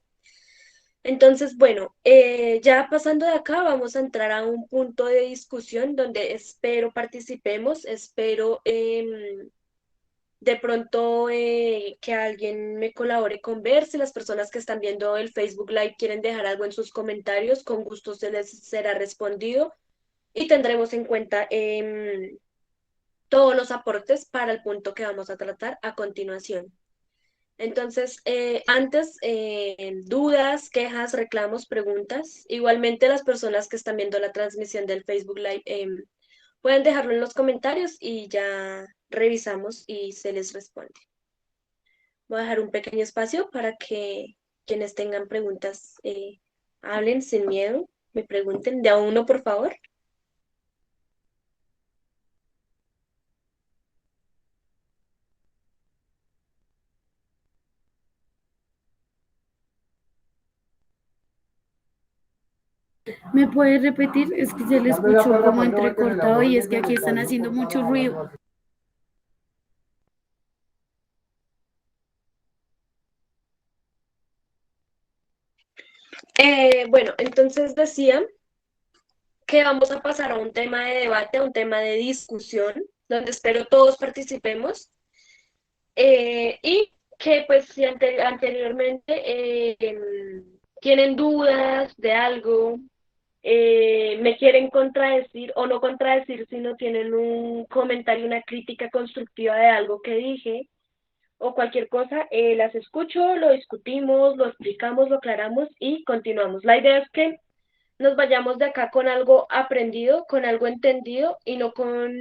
[SPEAKER 1] Entonces, bueno, ya pasando de acá, vamos a entrar a un punto de discusión donde espero participemos, espero de pronto que alguien me colabore con ver si las personas que están viendo el Facebook Live quieren dejar algo en sus comentarios, con gusto se les será respondido y tendremos en cuenta todos los aportes para el punto que vamos a tratar a continuación. Entonces, antes, dudas, quejas, reclamos, preguntas. Igualmente, las personas que están viendo la transmisión del Facebook Live pueden dejarlo en los comentarios y ya revisamos y se les responde. Voy a dejar un pequeño espacio para que quienes tengan preguntas hablen sin miedo, me pregunten de a uno, por favor.
[SPEAKER 4] ¿Me puedes repetir? Es que se le escuchó como entrecortado y es que aquí están haciendo mucho ruido.
[SPEAKER 1] Bueno, entonces decía que vamos a pasar a un tema de debate, a un tema de discusión, donde espero todos participemos y que pues si anteriormente tienen dudas de algo, me quieren contradecir o no contradecir, sino tienen un comentario, una crítica constructiva de algo que dije o cualquier cosa, las escucho, lo discutimos, lo explicamos, lo aclaramos y continuamos. La idea es que nos vayamos de acá con algo aprendido, con algo entendido y no con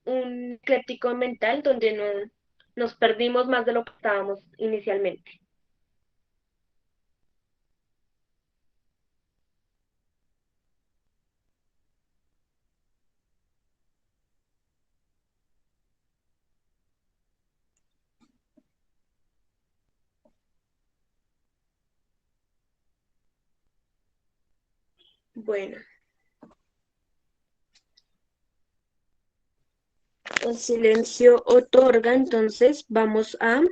[SPEAKER 1] un ecléptico mental donde no, nos perdimos más de lo que estábamos inicialmente. Bueno, el silencio otorga, entonces vamos a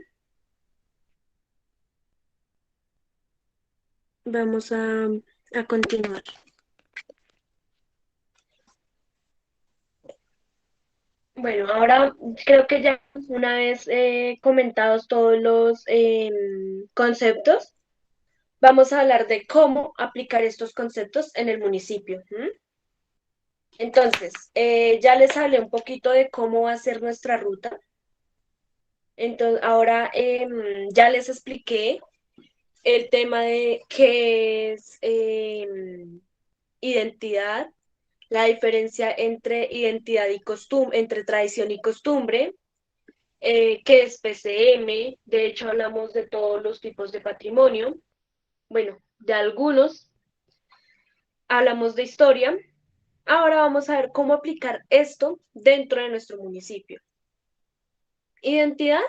[SPEAKER 1] continuar. Bueno, ahora creo que ya una vez comentados todos los conceptos, vamos a hablar de cómo aplicar estos conceptos en el municipio. Entonces, ya les hablé un poquito de cómo va a ser nuestra ruta. Entonces, ahora ya les expliqué el tema de qué es identidad, la diferencia entre identidad y costumbre, entre tradición y costumbre, qué es PCM, de hecho hablamos de todos los tipos de patrimonio, bueno, de algunos, hablamos de historia. Ahora vamos a ver cómo aplicar esto dentro de nuestro municipio. Identidad.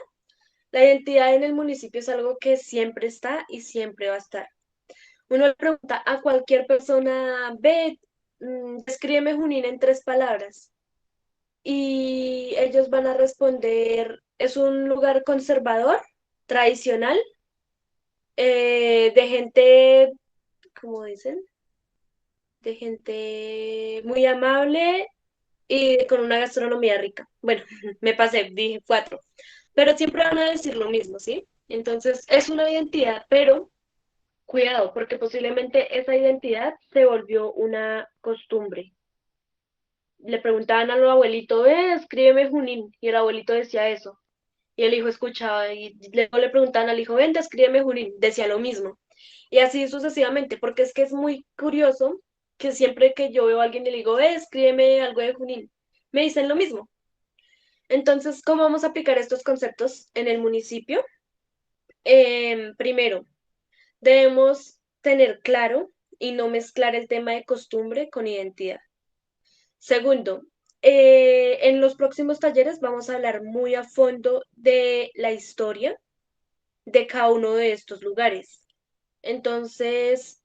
[SPEAKER 1] La identidad en el municipio es algo que siempre está y siempre va a estar. Uno le pregunta a cualquier persona, ve, descríbeme Junín en 3 palabras. Y ellos van a responder, es un lugar conservador, tradicional, de gente, ¿cómo dicen? De gente muy amable y con una gastronomía rica. Bueno, me pasé, dije 4, pero siempre van a decir lo mismo, ¿sí? Entonces es una identidad, pero cuidado, porque posiblemente esa identidad se volvió una costumbre. Le preguntaban al abuelito, escríbeme Junín, y el abuelito decía eso. Y el hijo escuchaba, y luego le preguntaban al hijo, ven, escríbeme Junín, decía lo mismo. Y así sucesivamente, porque es que es muy curioso que siempre que yo veo a alguien y le digo, escríbeme algo de Junín, me dicen lo mismo. Entonces, ¿cómo vamos a aplicar estos conceptos en el municipio? Primero, debemos tener claro y no mezclar el tema de costumbre con identidad. Segundo, en los próximos talleres vamos a hablar muy a fondo de la historia de cada uno de estos lugares. Entonces,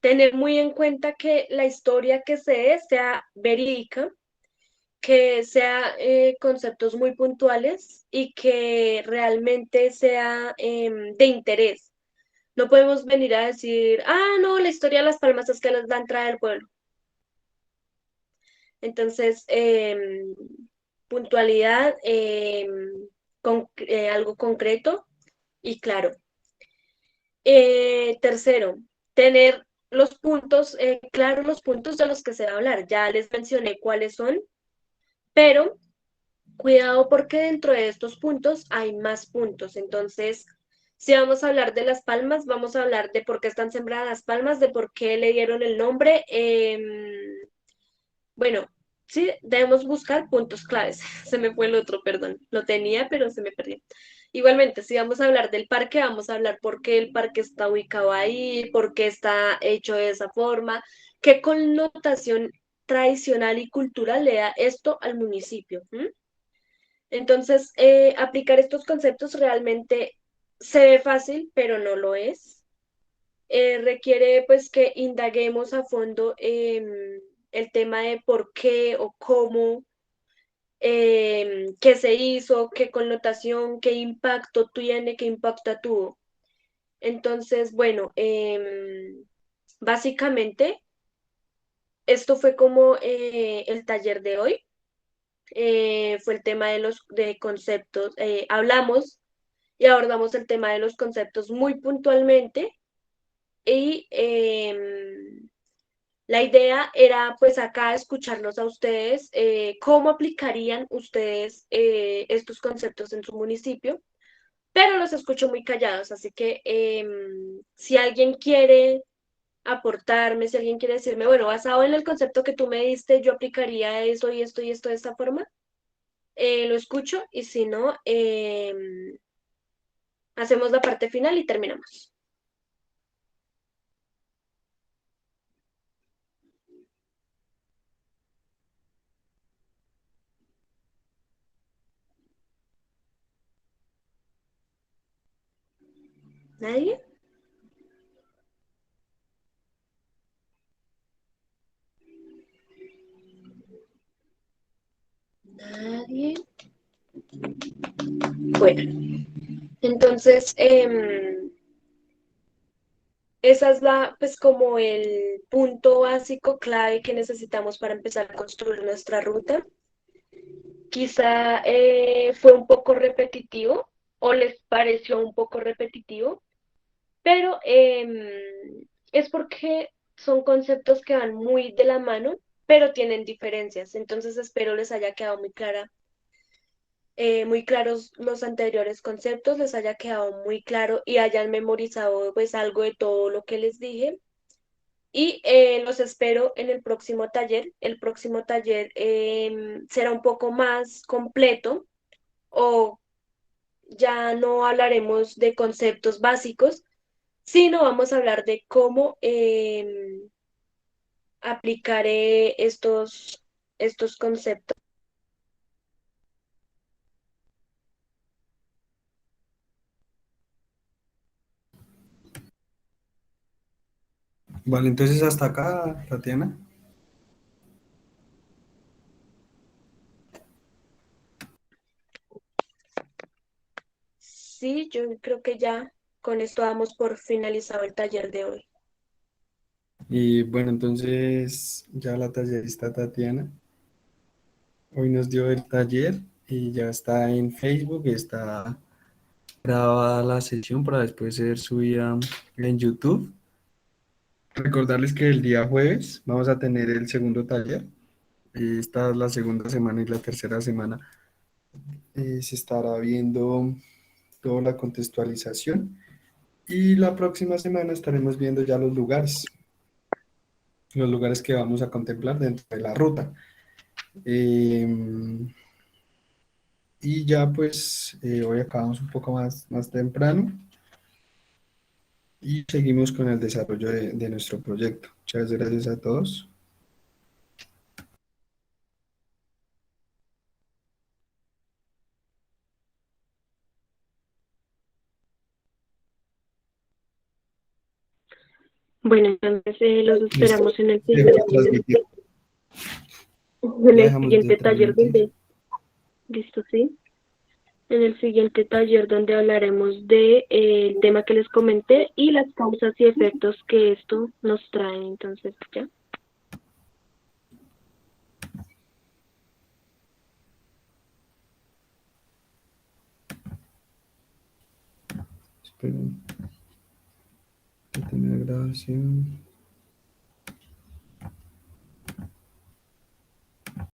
[SPEAKER 1] tener muy en cuenta que la historia que se dé sea verídica, que sea conceptos muy puntuales y que realmente sea de interés. No podemos venir a decir, ah, no, la historia de Las Palmas es que les da entrada del pueblo. Entonces, puntualidad, algo concreto y claro. Tercero, tener los puntos, claros los puntos de los que se va a hablar. Ya les mencioné cuáles son, pero cuidado porque dentro de estos puntos hay más puntos. Entonces, si vamos a hablar de Las Palmas, vamos a hablar de por qué están sembradas Las Palmas, de por qué le dieron el nombre. Bueno, sí, debemos buscar puntos claves. Se me fue el otro, perdón. Lo tenía, pero se me perdió. Igualmente, si vamos a hablar del parque, vamos a hablar por qué el parque está ubicado ahí, por qué está hecho de esa forma, qué connotación tradicional y cultural le da esto al municipio. Entonces, aplicar estos conceptos realmente se ve fácil, pero no lo es. Requiere pues que indaguemos a fondo el tema de por qué o cómo, qué se hizo, qué connotación, qué impacto tiene, qué impacto tuvo. Entonces, bueno, básicamente esto fue como el taller de hoy. Fue el tema de los de conceptos. Hablamos y abordamos el tema de los conceptos muy puntualmente y la idea era pues acá escucharlos a ustedes, cómo aplicarían ustedes estos conceptos en su municipio, pero los escucho muy callados, así que si alguien quiere aportarme, si alguien quiere decirme, bueno, basado en el concepto que tú me diste, yo aplicaría eso y esto de esta forma, lo escucho y si no, hacemos la parte final y terminamos. ¿Nadie? Nadie. Bueno, entonces, esa es la, pues como el punto básico clave que necesitamos para empezar a construir nuestra ruta. Quizá fue un poco repetitivo o les pareció un poco repetitivo, pero es porque son conceptos que van muy de la mano, pero tienen diferencias. Entonces espero les haya quedado muy clara, muy claros los anteriores conceptos, les haya quedado muy claro y hayan memorizado pues algo de todo lo que les dije. Y los espero en el próximo taller. El próximo taller será un poco más completo o ya no hablaremos de conceptos básicos, sino vamos a hablar de cómo aplicaré estos conceptos.
[SPEAKER 2] Vale, entonces hasta acá, Tatiana.
[SPEAKER 1] Sí, yo creo que ya con esto damos por finalizado el taller de hoy.
[SPEAKER 2] Y bueno, entonces ya la tallerista Tatiana hoy nos dio el taller y ya está en Facebook, está grabada la sesión para después ser subida en YouTube. Recordarles que el día jueves vamos a tener el segundo taller. Esta es la segunda semana y la tercera semana se estará viendo toda la contextualización y la próxima semana estaremos viendo ya los lugares que vamos a contemplar dentro de la ruta. Eh, y ya pues hoy acabamos un poco más temprano y seguimos con el desarrollo de nuestro proyecto. Muchas gracias a todos.
[SPEAKER 1] Bueno, entonces los
[SPEAKER 2] Listo.
[SPEAKER 1] esperamos en el
[SPEAKER 2] Dejo de
[SPEAKER 1] siguiente,
[SPEAKER 2] transmitir.
[SPEAKER 1] en
[SPEAKER 2] Ya
[SPEAKER 1] el
[SPEAKER 2] dejamos de
[SPEAKER 1] siguiente taller
[SPEAKER 2] transmitir.
[SPEAKER 1] donde, listo, sí, en el siguiente taller donde hablaremos de el tema que les comenté y las causas y efectos que esto nos trae. Entonces, ya.
[SPEAKER 2] Esperen, que tenga grabación.